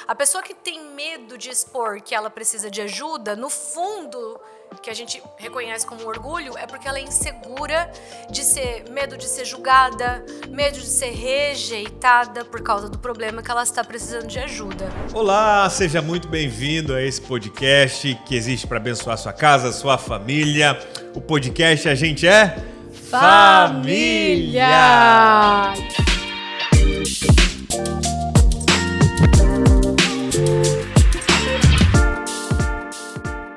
A pessoa que tem medo de expor que ela precisa de ajuda, no fundo, que a gente reconhece como orgulho, é porque ela é insegura medo de ser julgada, medo de ser rejeitada por causa do problema que ela está precisando de ajuda. Olá, seja muito bem-vindo a esse podcast que existe para abençoar sua casa, sua família. O podcast A Gente é Família!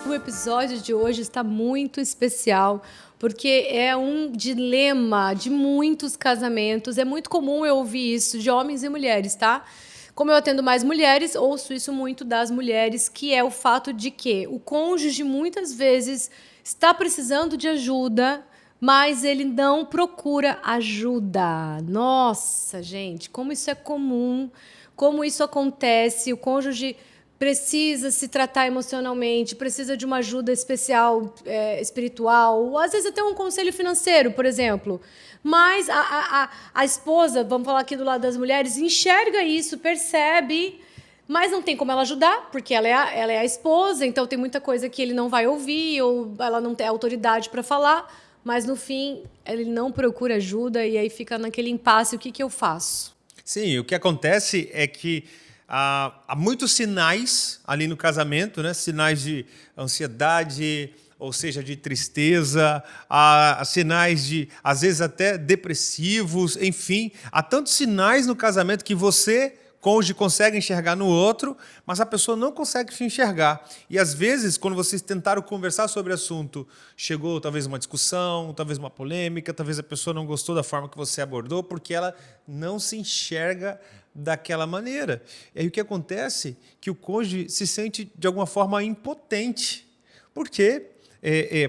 O episódio de hoje está muito especial porque é um dilema de muitos casamentos. É muito comum eu ouvir isso de homens e mulheres, tá? Como eu atendo mais mulheres, ouço isso muito das mulheres, que é o fato de que o cônjuge muitas vezes está precisando de ajuda, mas ele não procura ajuda. Nossa, gente, como isso é comum, como isso acontece. O cônjuge precisa se tratar emocionalmente, precisa de uma ajuda especial, espiritual, ou às vezes até um conselho financeiro, por exemplo. Mas a esposa, vamos falar aqui do lado das mulheres, enxerga isso, percebe, mas não tem como ela ajudar, porque ela é a esposa, então tem muita coisa que ele não vai ouvir, ou ela não tem autoridade para falar, mas no fim ele não procura ajuda e aí fica naquele impasse, o que eu faço? Sim, o que acontece é que há muitos sinais ali no casamento, né? Sinais de ansiedade, ou seja, de tristeza, há sinais de, às vezes, até depressivos, enfim. Há tantos sinais no casamento que você, cônjuge, consegue enxergar no outro, mas a pessoa não consegue te enxergar. E, às vezes, quando vocês tentaram conversar sobre o assunto, chegou talvez uma discussão, talvez uma polêmica, talvez a pessoa não gostou da forma que você abordou, porque ela não se enxerga daquela maneira. E aí o que acontece é que o cônjuge se sente, de alguma forma, impotente. Por quê?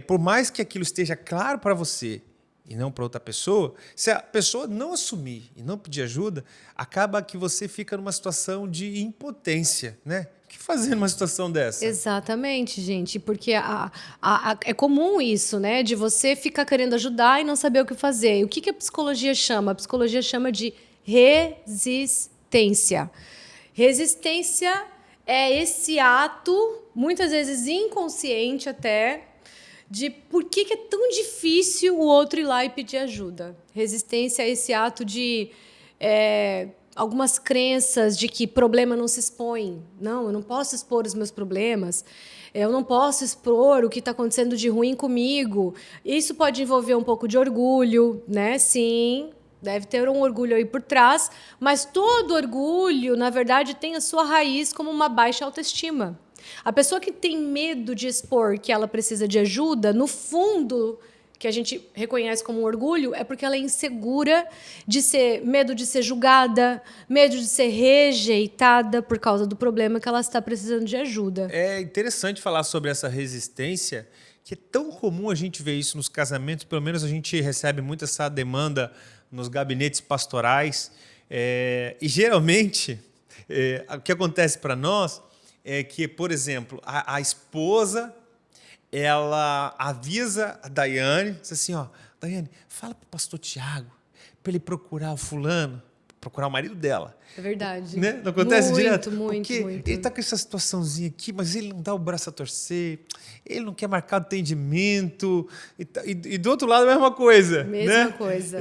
Por mais que aquilo esteja claro para você e não para outra pessoa, se a pessoa não assumir e não pedir ajuda, acaba que você fica numa situação de impotência, né? O que fazer numa situação dessa? Exatamente, gente, porque é comum isso, né? De você ficar querendo ajudar e não saber o que fazer. E o que a psicologia chama? A psicologia chama de resistência. Resistência é esse ato, muitas vezes inconsciente até, de por que é tão difícil o outro ir lá e pedir ajuda. Resistência é esse ato de algumas crenças de que problema não se expõe. Não, eu não posso expor os meus problemas. Eu não posso expor o que está acontecendo de ruim comigo. Isso pode envolver um pouco de orgulho, né? Sim, deve ter um orgulho aí por trás, mas todo orgulho, na verdade, tem a sua raiz como uma baixa autoestima. A pessoa que tem medo de expor que ela precisa de ajuda, no fundo, que a gente reconhece como um orgulho, é porque ela é insegura medo de ser julgada, medo de ser rejeitada por causa do problema que ela está precisando de ajuda. É interessante falar sobre essa resistência, que é tão comum a gente ver isso nos casamentos, pelo menos a gente recebe muito essa demanda nos gabinetes pastorais, e geralmente o que acontece para nós é que, por exemplo, a esposa, ela avisa a Daiane, diz assim, Daiane, fala para o pastor Tiago para ele procurar o fulano, procurar o marido dela. É verdade. Né? Não acontece direto? Muito. Ele está com essa situaçãozinha aqui, mas ele não dá o braço a torcer, ele não quer marcar atendimento, e do outro lado a mesma coisa. Mesma coisa.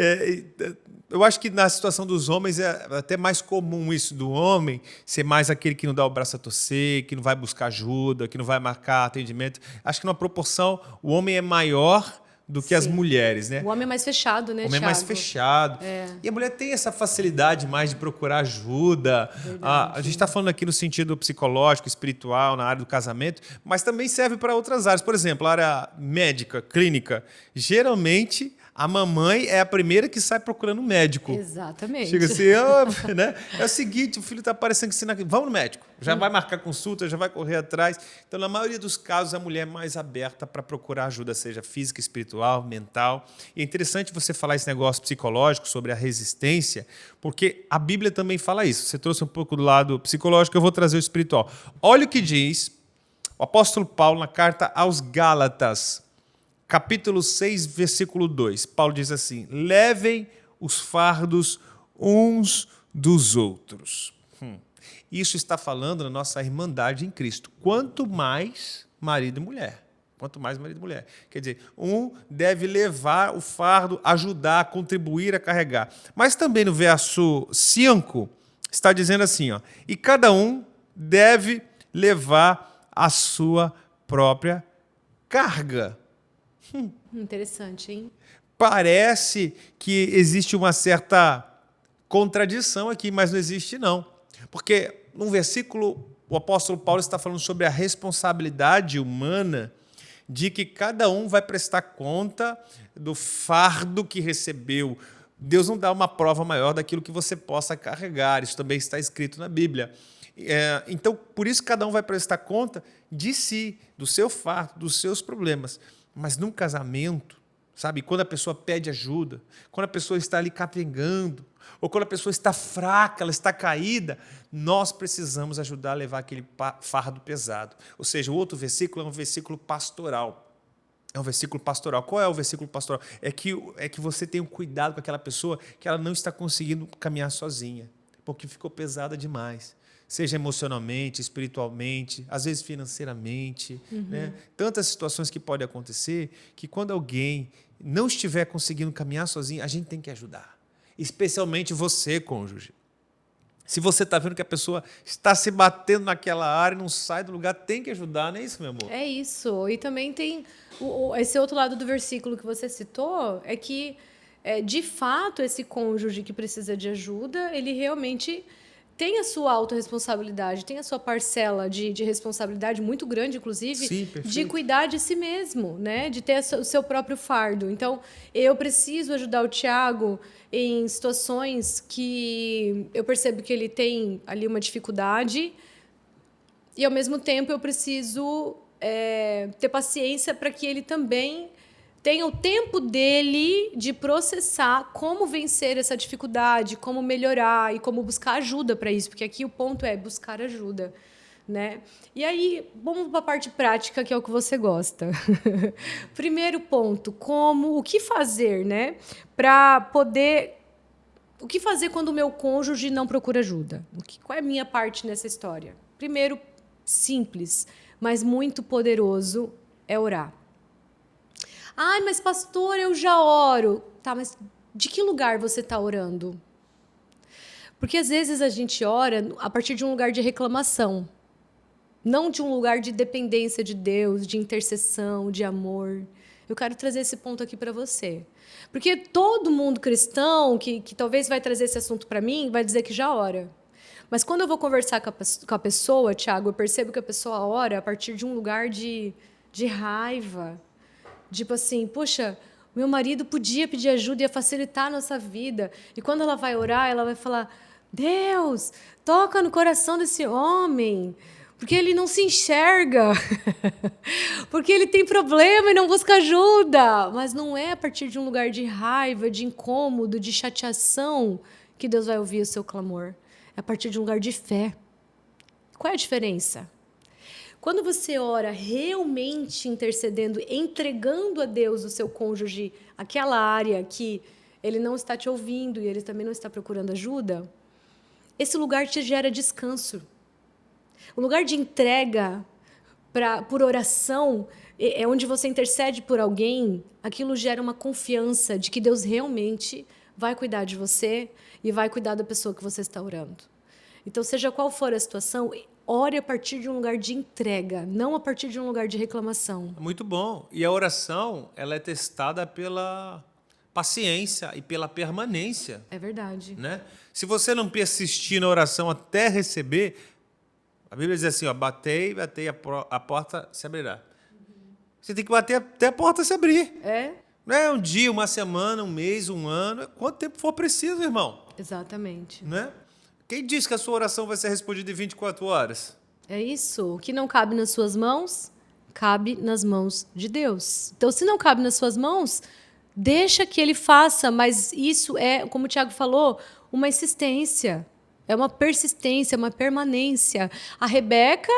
Eu acho que na situação dos homens é até mais comum isso do homem ser mais aquele que não dá o braço a torcer, que não vai buscar ajuda, que não vai marcar atendimento. Acho que numa proporção o homem é maior do que as mulheres, né? O homem é mais fechado, né, O homem é mais fechado. E a mulher tem essa facilidade mais de procurar ajuda. A gente está falando aqui no sentido psicológico, espiritual, na área do casamento, mas também serve para outras áreas. Por exemplo, a área médica, clínica. Geralmente, a mamãe é a primeira que sai procurando um médico. Exatamente. Chega assim, né? É o seguinte, o filho está aparecendo aqui, vamos no médico. Já vai marcar consulta, já vai correr atrás. Então, na maioria dos casos, a mulher é mais aberta para procurar ajuda, seja física, espiritual, mental. E é interessante você falar esse negócio psicológico sobre a resistência, porque a Bíblia também fala isso. Você trouxe um pouco do lado psicológico, eu vou trazer o espiritual. Olha o que diz o apóstolo Paulo na carta aos Gálatas, capítulo 6, versículo 2. Paulo diz assim, levem os fardos uns dos outros. Isso está falando na nossa irmandade em Cristo. Quanto mais marido e mulher. Quanto mais marido e mulher. Quer dizer, um deve levar o fardo, ajudar, contribuir a carregar. Mas também no verso 5, está dizendo assim, ó, e cada um deve levar a sua própria carga. Interessante, hein? Parece que existe uma certa contradição aqui, mas não existe, não. Porque num versículo, o apóstolo Paulo está falando sobre a responsabilidade humana de que cada um vai prestar conta do fardo que recebeu. Deus não dá uma prova maior daquilo que você possa carregar. Isso também está escrito na Bíblia. Então, por isso, cada um vai prestar conta de si, do seu fardo, dos seus problemas. Mas num casamento, sabe, quando a pessoa pede ajuda, quando a pessoa está ali capengando, ou quando a pessoa está fraca, ela está caída, nós precisamos ajudar a levar aquele fardo pesado. Ou seja, o outro versículo é um versículo pastoral. É um versículo pastoral. Qual é o versículo pastoral? É que você tenha um cuidado com aquela pessoa que ela não está conseguindo caminhar sozinha, porque ficou pesada demais. Seja emocionalmente, espiritualmente, às vezes financeiramente. Né? Tantas situações que podem acontecer que quando alguém não estiver conseguindo caminhar sozinho, a gente tem que ajudar. Especialmente você, cônjuge. Se você está vendo que a pessoa está se batendo naquela área e não sai do lugar, tem que ajudar, não é isso, meu amor? É isso. E também tem esse outro lado do versículo que você citou, é que, de fato, esse cônjuge que precisa de ajuda, ele realmente tem a sua autorresponsabilidade, tem a sua parcela de responsabilidade muito grande, inclusive, Sim, de cuidar de si mesmo, né? De ter o seu próprio fardo. Então, eu preciso ajudar o Tiago em situações que eu percebo que ele tem ali uma dificuldade e, ao mesmo tempo, eu preciso ter paciência para que ele também tenha o tempo dele de processar como vencer essa dificuldade, como melhorar e como buscar ajuda para isso, porque aqui o ponto é buscar ajuda, né? E aí, vamos para a parte prática, que é o que você gosta. Primeiro ponto, o que fazer, né? O que fazer quando o meu cônjuge não procura ajuda? Qual é a minha parte nessa história? Primeiro, simples, mas muito poderoso, é orar. Ai, mas pastor, eu já oro. Tá, mas de que lugar você está orando? Porque às vezes a gente ora a partir de um lugar de reclamação, não de um lugar de dependência de Deus, de intercessão, de amor. Eu quero trazer esse ponto aqui para você. Porque todo mundo cristão que talvez vai trazer esse assunto para mim vai dizer que já ora. Mas quando eu vou conversar com a pessoa, Tiago, eu percebo que a pessoa ora a partir de um lugar de raiva. Tipo assim, poxa, meu marido podia pedir ajuda e ia facilitar a nossa vida. E quando ela vai orar, ela vai falar, Deus, toca no coração desse homem, porque ele não se enxerga, porque ele tem problema e não busca ajuda. Mas não é a partir de um lugar de raiva, de incômodo, de chateação que Deus vai ouvir o seu clamor. É a partir de um lugar de fé. Qual é a diferença? Quando você ora realmente intercedendo, entregando a Deus o seu cônjuge, aquela área que ele não está te ouvindo e ele também não está procurando ajuda, esse lugar te gera descanso. O lugar de entrega por oração é onde você intercede por alguém, aquilo gera uma confiança de que Deus realmente vai cuidar de você e vai cuidar da pessoa que você está orando. Então, seja qual for a situação, ore a partir de um lugar de entrega, não a partir de um lugar de reclamação. Muito bom. E a oração, ela é testada pela paciência e pela permanência. É verdade. Né? Se você não persistir na oração até receber, a Bíblia diz assim, ó, batei, a porta se abrirá. Você tem que bater até a porta se abrir. Não é um dia, uma semana, um mês, um ano, quanto tempo for preciso, irmão. Exatamente. Né? Quem diz que a sua oração vai ser respondida em 24 horas? É isso. O que não cabe nas suas mãos, cabe nas mãos de Deus. Então, se não cabe nas suas mãos, deixa que Ele faça. Mas isso é, como o Tiago falou, uma insistência. É uma persistência, uma permanência. A Rebeca,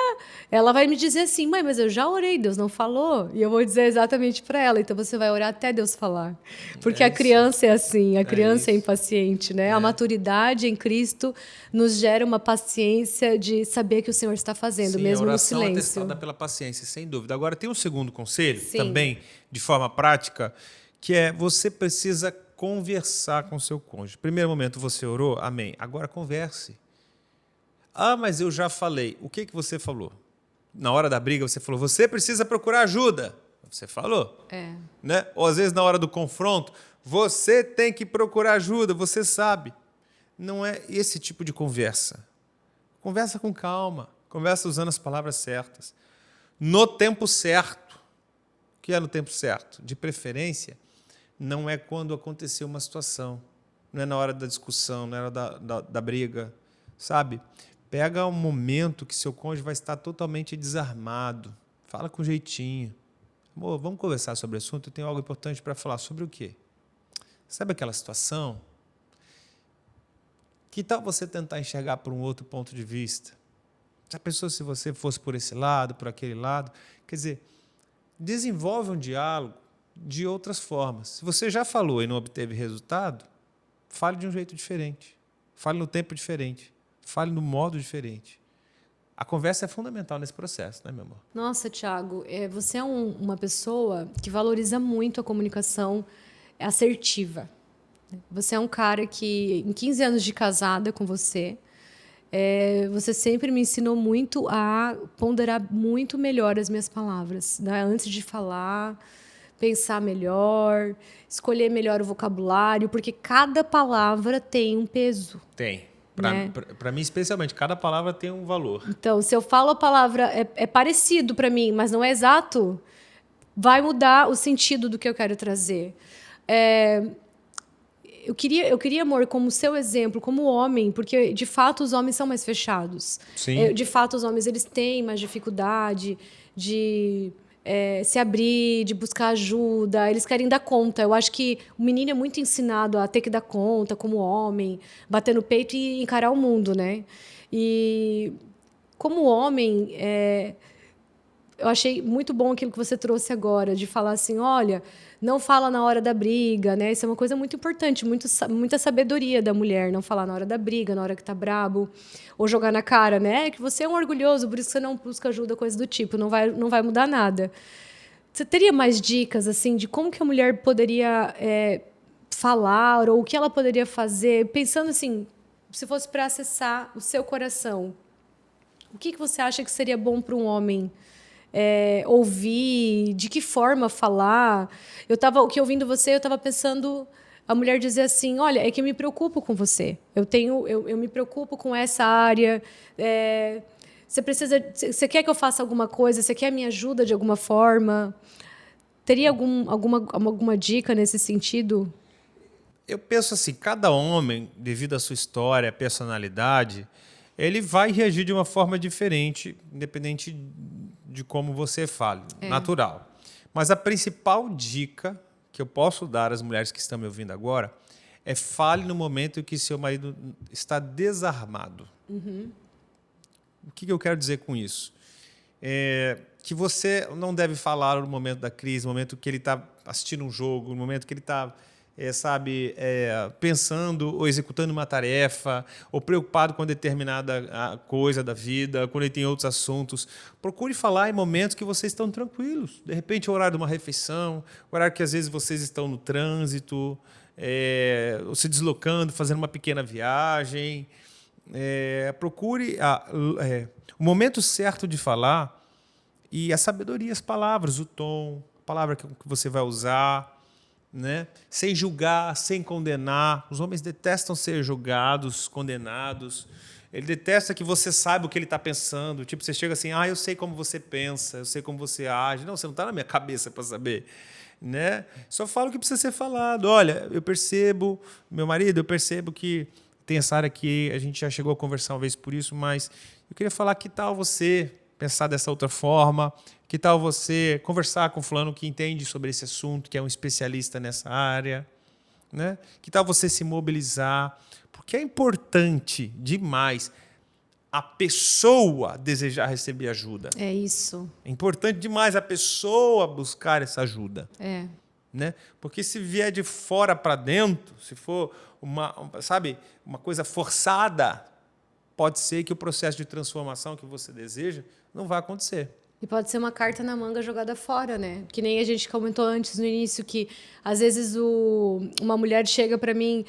ela vai me dizer assim, mãe, mas eu já orei, Deus não falou. E eu vou dizer exatamente para ela. Então você vai orar até Deus falar. Porque É a isso. criança é assim, a É criança é isso. impaciente, né? A maturidade em Cristo nos gera uma paciência de saber que o Senhor está fazendo, Sim, a mesmo no oração é silêncio. testada pela paciência, sem dúvida. Agora, tem um segundo conselho, Sim. também de forma prática, que é você precisa conversar com o seu cônjuge. Primeiro momento, você orou? Amém. Agora, converse. Ah, mas eu já falei. O que você falou? Na hora da briga, você falou, você precisa procurar ajuda. Você falou. É. Né? Ou, às vezes, na hora do confronto, você tem que procurar ajuda, você sabe. Não é esse tipo de conversa. Conversa com calma. Conversa usando as palavras certas. No tempo certo. O que é no tempo certo? De preferência, não é quando aconteceu uma situação. Não é na hora da discussão, não é na hora da briga. Sabe? Pega um momento que seu cônjuge vai estar totalmente desarmado. Fala com jeitinho. Amor, vamos conversar sobre o assunto? Eu tenho algo importante para falar. Sobre o quê? Sabe aquela situação? Que tal você tentar enxergar por um outro ponto de vista? Já pensou se você fosse por esse lado, por aquele lado? Quer dizer, desenvolve um diálogo de outras formas. Se você já falou e não obteve resultado, fale de um jeito diferente. Fale no tempo diferente. Fale no modo diferente. A conversa é fundamental nesse processo, né, meu amor? Nossa, Thiago, você é uma pessoa que valoriza muito a comunicação assertiva. Você é um cara que, em 15 anos de casada com você, você sempre me ensinou muito a ponderar muito melhor as minhas palavras, né? Antes de falar, pensar melhor, escolher melhor o vocabulário, porque cada palavra tem um peso. Tem. Né? Para mim, especialmente, cada palavra tem um valor. Então, se eu falo a palavra, é parecido para mim, mas não é exato, vai mudar o sentido do que eu quero trazer. Eu queria, amor, como seu exemplo, como homem, porque de fato os homens são mais fechados. Sim. De fato, os homens eles têm mais dificuldade de se abrir, de buscar ajuda, eles querem dar conta. Eu acho que o menino é muito ensinado a ter que dar conta como homem, bater no peito e encarar o mundo, né? E como homem, eu achei muito bom aquilo que você trouxe agora, de falar assim, olha, não fala na hora da briga, né? Isso é uma coisa muito importante, muita sabedoria da mulher, não falar na hora da briga, na hora que tá brabo, ou jogar na cara, né? Que você é um orgulhoso, por isso que você não busca ajuda, coisa do tipo, não vai mudar nada. Você teria mais dicas, assim, de como que a mulher poderia falar, ou o que ela poderia fazer, pensando assim, se fosse para acessar o seu coração, o que você acha que seria bom para um homem ouvir, de que forma falar? O que ouvindo você, eu estava pensando a mulher dizer assim, olha, é que eu me preocupo com você. Eu me preocupo com essa área. Você quer que eu faça alguma coisa? Você quer minha ajuda de alguma forma? Teria alguma dica nesse sentido? Eu penso assim, cada homem, devido à sua história, personalidade, ele vai reagir de uma forma diferente, independente de como você fale, natural. Mas a principal dica que eu posso dar às mulheres que estão me ouvindo agora é fale no momento em que seu marido está desarmado. Uhum. O que eu quero dizer com isso? Que você não deve falar no momento da crise, no momento que ele está assistindo um jogo, no momento que ele está pensando ou executando uma tarefa, ou preocupado com determinada coisa da vida, quando ele tem outros assuntos. Procure falar em momentos que vocês estão tranquilos. De repente, o horário de uma refeição, o horário que às vezes vocês estão no trânsito, ou se deslocando, fazendo uma pequena viagem. Procure o momento certo de falar e a sabedoria, as palavras, o tom, a palavra que você vai usar, né? Sem julgar, sem condenar. Os homens detestam ser julgados, condenados. Ele detesta que você saiba o que ele está pensando. Tipo, você chega assim, eu sei como você pensa, eu sei como você age. Não, você não está na minha cabeça para saber. Né? Só fala o que precisa ser falado. Olha, eu percebo, meu marido, eu percebo que tem essa área que a gente já chegou a conversar uma vez por isso, mas eu queria falar, que tal você pensar dessa outra forma? Que tal você conversar com fulano que entende sobre esse assunto, que é um especialista nessa área? né? Que tal você se mobilizar? Porque é importante demais a pessoa desejar receber ajuda. É isso. É importante demais a pessoa buscar essa ajuda. Né? Porque se vier de fora para dentro, se for uma coisa forçada, pode ser que o processo de transformação que você deseja não vai acontecer. E pode ser uma carta na manga jogada fora, né? Que nem a gente comentou antes no início, que às vezes uma mulher chega para mim,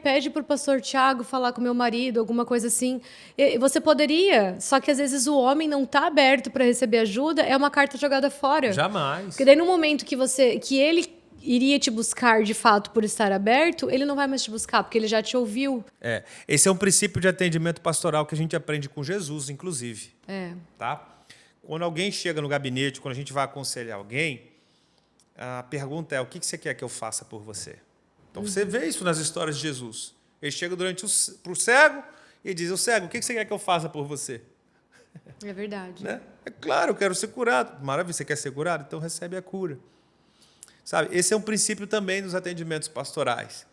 pede pro pastor Tiago falar com meu marido, alguma coisa assim. E você poderia, só que às vezes o homem não está aberto para receber ajuda, é uma carta jogada fora. Jamais. Porque daí no momento que ele iria te buscar de fato por estar aberto, ele não vai mais te buscar, porque ele já te ouviu. Esse é um princípio de atendimento pastoral que a gente aprende com Jesus, inclusive. Tá? Quando alguém chega no gabinete, quando a gente vai aconselhar alguém, a pergunta é: o que você quer que eu faça por você? Então você vê isso nas histórias de Jesus. Ele chega para o cego e diz: o cego, o que você quer que eu faça por você? É verdade. Né? É claro, eu quero ser curado. Maravilha, você quer ser curado? Então recebe a cura. Sabe? Esse é um princípio também dos atendimentos pastorais.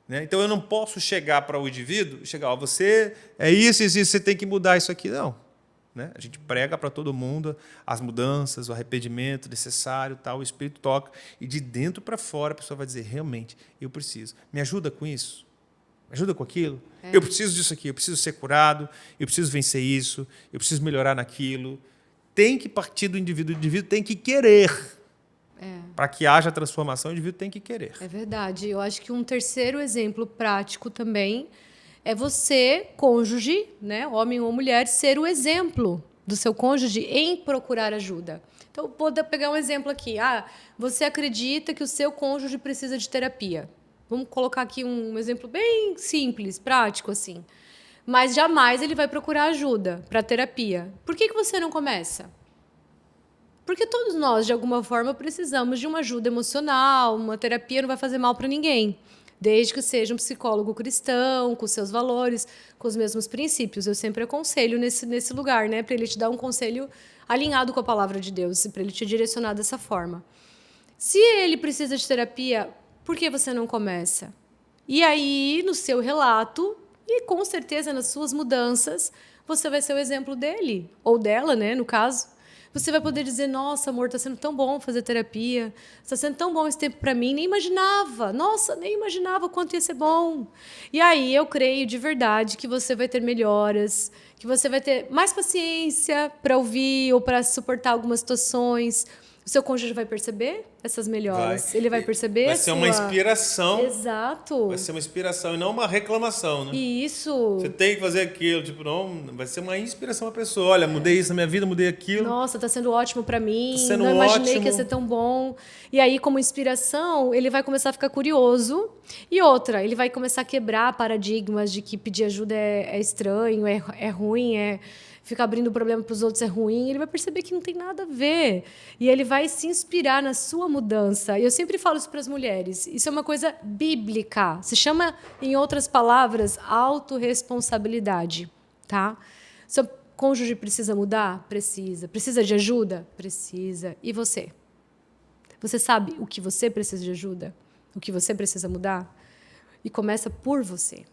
Né? Então eu não posso chegar para o indivíduo e chegar: você é isso, você tem que mudar isso aqui. Não. Né? A gente prega para todo mundo as mudanças, o arrependimento necessário, tal, o Espírito toca, e de dentro para fora a pessoa vai dizer: realmente, eu preciso. Me ajuda com isso? Me ajuda com aquilo? Eu preciso disso aqui, eu preciso ser curado, eu preciso vencer isso, eu preciso melhorar naquilo. Tem que partir do indivíduo, o indivíduo tem que querer. Para que haja transformação, o indivíduo tem que querer. É verdade. Eu acho que um terceiro exemplo prático também é você, cônjuge, né, homem ou mulher, ser o exemplo do seu cônjuge em procurar ajuda. Então, vou pegar um exemplo aqui. Você acredita que o seu cônjuge precisa de terapia. Vamos colocar aqui um exemplo bem simples, prático, assim. Mas jamais ele vai procurar ajuda para terapia. Por que você não começa? Porque todos nós, de alguma forma, precisamos de uma ajuda emocional. Uma terapia não vai fazer mal para ninguém. Desde que seja um psicólogo cristão, com seus valores, com os mesmos princípios. Eu sempre aconselho nesse lugar, né? Para ele te dar um conselho alinhado com a palavra de Deus, para ele te direcionar dessa forma. Se ele precisa de terapia, por que você não começa? E aí, no seu relato, e com certeza nas suas mudanças, você vai ser o exemplo dele, ou dela, né, no caso. Você vai poder dizer: nossa, amor, está sendo tão bom fazer terapia, está sendo tão bom esse tempo para mim, nem imaginava, nossa, nem imaginava quanto ia ser bom. E aí eu creio de verdade que você vai ter melhoras, que você vai ter mais paciência para ouvir ou para suportar algumas situações. O seu cônjuge vai perceber essas melhoras. Ele vai perceber vai ser uma inspiração. Exato. Vai ser uma inspiração e não uma reclamação, né? Isso. Você tem que fazer aquilo, não, vai ser uma inspiração à pessoa. Olha, mudei isso na minha vida, mudei aquilo. Nossa, tá sendo ótimo para mim. Tá sendo não imaginei ótimo. que ia ser tão bom. E aí, como inspiração, ele vai começar a ficar curioso. E outra, ele vai começar a quebrar paradigmas de que pedir ajuda é estranho, é ruim, ficar abrindo problema para os outros é ruim. Ele vai perceber que não tem nada a ver. E ele vai se inspirar na sua mudança. E eu sempre falo isso para as mulheres. Isso é uma coisa bíblica. Se chama, em outras palavras, autorresponsabilidade. Tá? Seu cônjuge precisa mudar? Precisa. Precisa de ajuda? Precisa. E você? Você sabe o que você precisa de ajuda? O que você precisa mudar? E começa por você.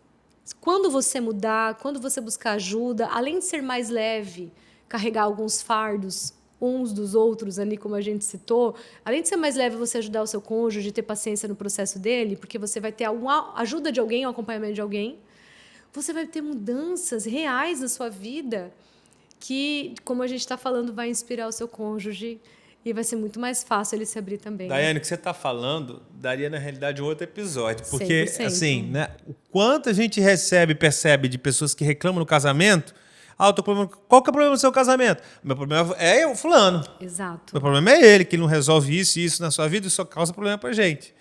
Quando você mudar, quando você buscar ajuda, além de ser mais leve, carregar alguns fardos uns dos outros, ali como a gente citou, além de ser mais leve você ajudar o seu cônjuge, ter paciência no processo dele, porque você vai ter alguma ajuda de alguém, um acompanhamento de alguém, você vai ter mudanças reais na sua vida que, como a gente está falando, vai inspirar o seu cônjuge e vai ser muito mais fácil ele se abrir também. Daiane, o que você está falando daria, na realidade, um outro episódio. Porque, 100%. assim, né, o quanto a gente percebe de pessoas que reclamam no casamento. Qual que é o problema do seu casamento? Meu problema é o fulano. Exato. Meu problema é ele, que não resolve isso e isso na sua vida e só causa problema pra gente.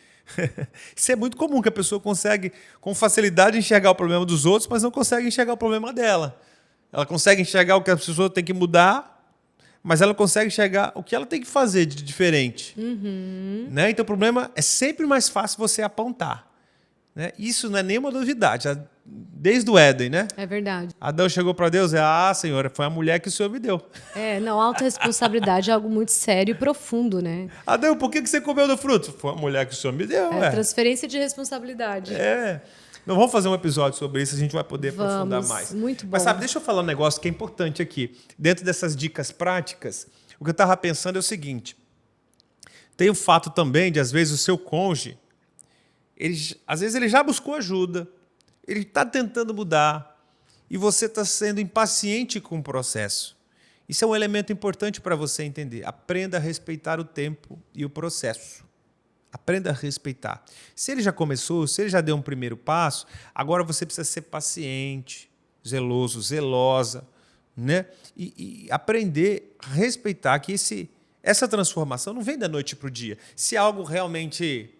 Isso é muito comum, que a pessoa consegue, com facilidade, enxergar o problema dos outros, mas não consegue enxergar o problema dela. Ela consegue enxergar o que a pessoa tem que mudar, mas ela consegue enxergar o que ela tem que fazer de diferente. Né? Então, o problema é sempre mais fácil você apontar. né? Isso não é nenhuma novidade, desde o Éden, né? É verdade. Adão chegou para Deus e Senhora, foi a mulher que o Senhor me deu. Não, autorresponsabilidade é algo muito sério e profundo, né? Adão, por que você comeu do fruto? Foi a mulher que o Senhor me deu. Transferência de responsabilidade. Não vamos fazer um episódio sobre isso, a gente vai poder aprofundar mais. Muito bom. Mas sabe, deixa eu falar um negócio que é importante aqui. Dentro dessas dicas práticas, o que eu estava pensando é o seguinte. Tem o fato também de, às vezes, o seu cônjuge, às vezes ele já buscou ajuda, ele está tentando mudar e você está sendo impaciente com o processo. Isso é um elemento importante para você entender. Aprenda a respeitar o tempo e o processo. Aprenda a respeitar. Se ele já começou, se ele já deu um primeiro passo, agora você precisa ser paciente, zeloso, zelosa, né? E aprender a respeitar que essa transformação não vem da noite para o dia. Se é algo realmente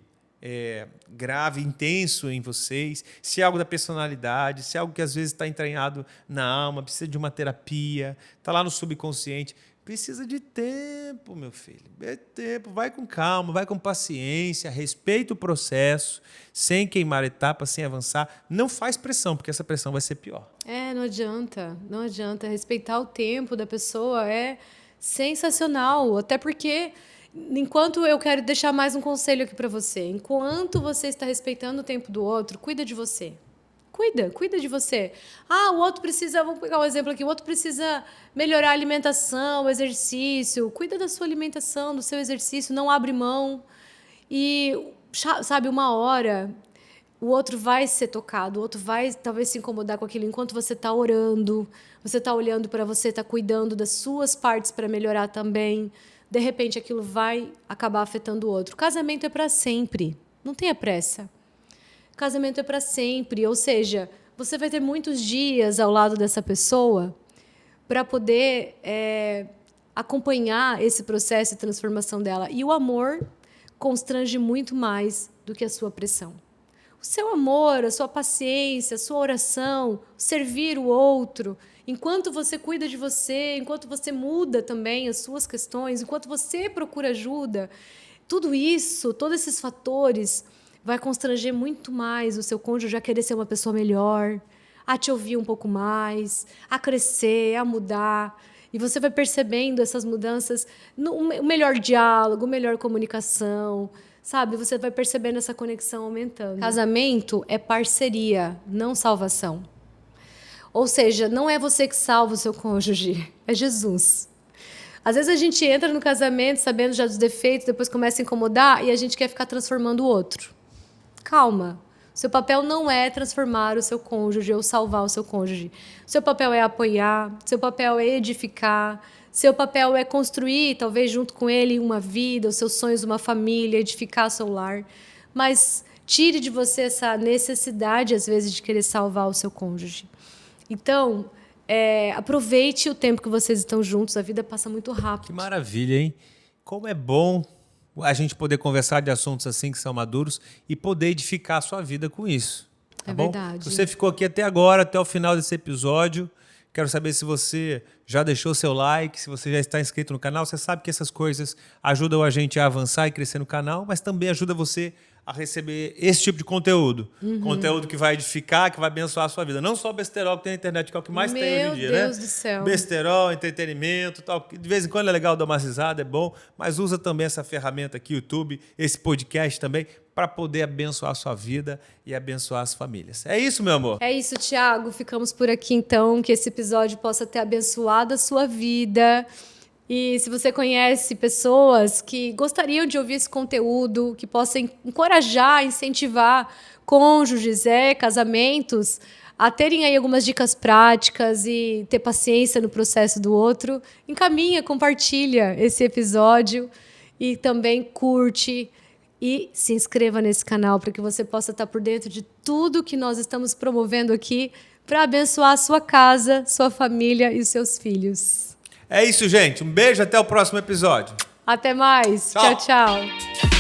grave, intenso em vocês, se é algo da personalidade, se é algo que às vezes está entranhado na alma, precisa de uma terapia, está lá no subconsciente, precisa de tempo, meu filho. É tempo, vai com calma, vai com paciência, respeita o processo, sem queimar etapas, sem avançar. Não faz pressão, porque essa pressão vai ser pior. Não adianta, não adianta. Respeitar o tempo da pessoa é sensacional, até porque enquanto eu quero deixar mais um conselho aqui para você, enquanto você está respeitando o tempo do outro, cuida de você. Cuida de você. O outro precisa, vamos pegar um exemplo aqui, o outro precisa melhorar a alimentação, o exercício. Cuida da sua alimentação, do seu exercício, não abre mão. E, sabe, uma hora o outro vai ser tocado, o outro vai talvez se incomodar com aquilo enquanto você está orando, você está olhando para você, está cuidando das suas partes para melhorar também. De repente, aquilo vai acabar afetando o outro. Casamento é para sempre, não tenha pressa. Casamento é para sempre, ou seja, você vai ter muitos dias ao lado dessa pessoa para poder acompanhar esse processo de transformação dela. E o amor constrange muito mais do que a sua pressão. O seu amor, a sua paciência, a sua oração, servir o outro, enquanto você cuida de você, enquanto você muda também as suas questões, enquanto você procura ajuda, tudo isso, todos esses fatores vai constranger muito mais o seu cônjuge a querer ser uma pessoa melhor, a te ouvir um pouco mais, a crescer, a mudar. E você vai percebendo essas mudanças, o melhor diálogo, melhor comunicação, sabe? Você vai percebendo essa conexão aumentando. Casamento é parceria, não salvação. Ou seja, não é você que salva o seu cônjuge, é Jesus. Às vezes a gente entra no casamento sabendo já dos defeitos, depois começa a incomodar e a gente quer ficar transformando o outro. Calma. Seu papel não é transformar o seu cônjuge ou salvar o seu cônjuge. Seu papel é apoiar, seu papel é edificar, seu papel é construir, talvez junto com ele, uma vida, os seus sonhos, uma família, edificar seu lar. Mas tire de você essa necessidade, às vezes, de querer salvar o seu cônjuge. Então, aproveite o tempo que vocês estão juntos, a vida passa muito rápido. Que maravilha, hein? Como é bom a gente poder conversar de assuntos assim que são maduros e poder edificar a sua vida com isso. Tá bom? Verdade. Se você ficou aqui até agora, até o final desse episódio, quero saber se você já deixou seu like, se você já está inscrito no canal. Você sabe que essas coisas ajudam a gente a avançar e crescer no canal, mas também ajuda você a receber esse tipo de conteúdo. Conteúdo que vai edificar, que vai abençoar a sua vida. Não só besterol que tem na internet, que é o que mais tem hoje em dia, né? Meu Deus do céu. Besterol, entretenimento, tal. De vez em quando é legal dar uma risada, é bom, mas usa também essa ferramenta aqui, YouTube, esse podcast também, para poder abençoar a sua vida e abençoar as famílias. É isso, meu amor? É isso, Thiago. Ficamos por aqui, então. Que esse episódio possa ter abençoado a sua vida. E se você conhece pessoas que gostariam de ouvir esse conteúdo, que possam encorajar, incentivar cônjuges, casamentos, a terem aí algumas dicas práticas e ter paciência no processo do outro, encaminha, compartilha esse episódio e também curte e se inscreva nesse canal para que você possa estar por dentro de tudo que nós estamos promovendo aqui para abençoar a sua casa, sua família e os seus filhos. É isso, gente. Um beijo, até o próximo episódio. Até mais. Tchau, tchau.